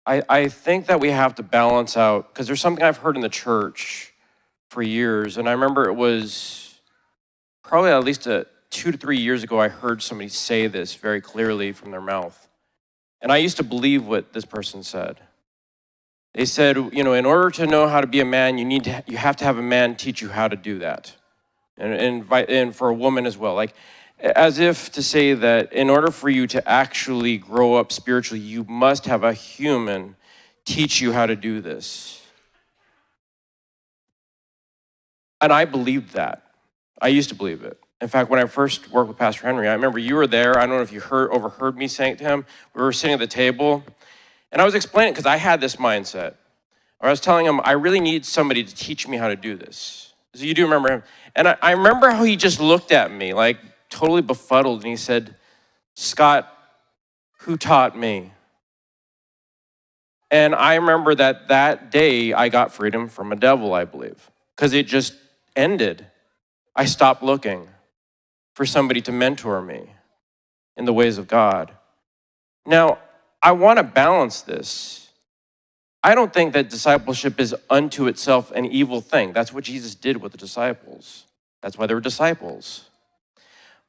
I think that we have to balance out, because there's something I've heard in the church for years, and I remember it was probably at least 2 to 3 years ago, I heard somebody say this very clearly from their mouth. And I used to believe what this person said. They said, you know, in order to know how to be a man, you have to have a man teach you how to do that. And for a woman as well. Like, as if to say that in order for you to actually grow up spiritually, you must have a human teach you how to do this. And I believed that. I used to believe it. In fact, when I first worked with Pastor Henry, I remember you were there. I don't know if you overheard me saying it to him. We were sitting at the table, and I was explaining, because I had this mindset. Or I was telling him, I really need somebody to teach me how to do this. So you do remember him. And I remember how he just looked at me, like totally befuddled, and he said, Scott, who taught me? And I remember that day I got freedom from a devil, I believe, because it just ended. I stopped looking for somebody to mentor me in the ways of God. Now, I want to balance this. I don't think that discipleship is unto itself an evil thing. That's what Jesus did with the disciples. That's why they were disciples.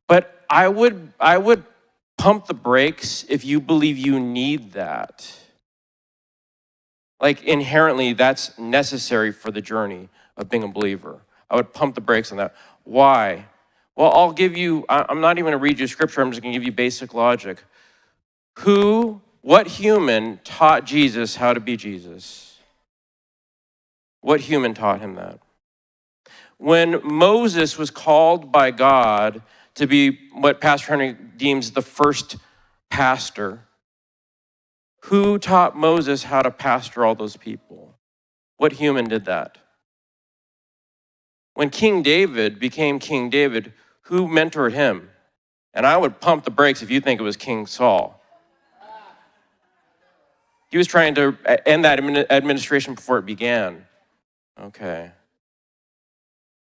But I would pump the brakes if you believe you need that. Like, inherently, that's necessary for the journey of being a believer. I would pump the brakes on that. Why? Well, I'm not even going to read you scripture. I'm just going to give you basic logic. What human taught Jesus how to be Jesus? What human taught him that? When Moses was called by God to be what Pastor Henry deems the first pastor, who taught Moses how to pastor all those people? What human did that? When King David became King David, who mentored him? And I would pump the brakes if you think it was King Saul. He was trying to end that administration before it began. Okay.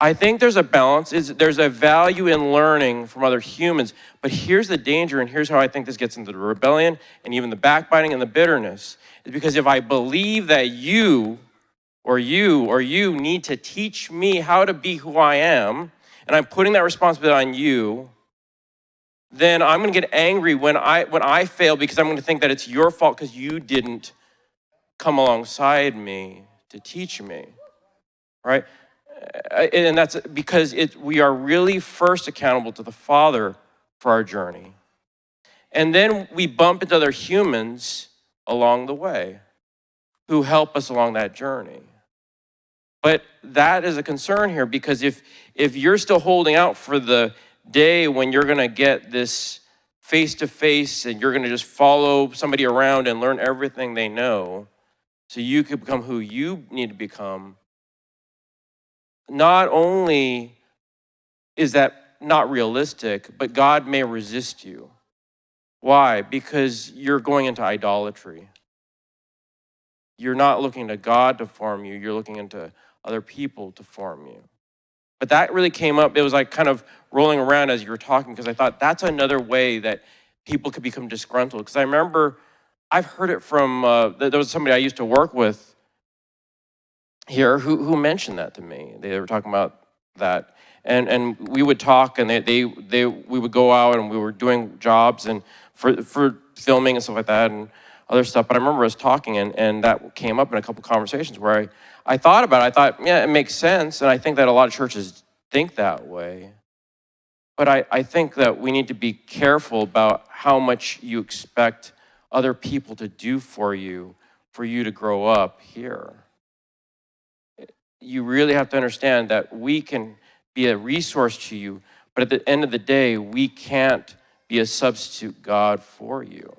I think there's a balance. There's a value in learning from other humans, but here's the danger, and here's how I think this gets into the rebellion and even the backbiting and the bitterness. Is because if I believe that you need to teach me how to be who I am, and I'm putting that responsibility on you, then I'm going to get angry when I fail, because I'm going to think that it's your fault because you didn't come alongside me to teach me, right? And that's because we are really first accountable to the Father for our journey. And then we bump into other humans along the way who help us along that journey. But that is a concern here, because if you're still holding out for the day when you're going to get this face-to-face and you're going to just follow somebody around and learn everything they know so you can become who you need to become, not only is that not realistic, but God may resist you. Why? Because you're going into idolatry. You're not looking to God to form you. You're looking into other people to form you. But that really came up. It was like kind of rolling around as you were talking, because I thought that's another way that people could become disgruntled. Because I remember I've heard it from, there was somebody I used to work with here who mentioned that to me. They were talking about that. And we would talk, and we would go out, and we were doing jobs and for filming and stuff like that and other stuff. But I remember us talking, and that came up in a couple conversations where I thought about it. I thought, yeah, it makes sense. And I think that a lot of churches think that way. But I think that we need to be careful about how much you expect other people to do for you to grow up here. You really have to understand that we can be a resource to you, but at the end of the day, we can't be a substitute God for you.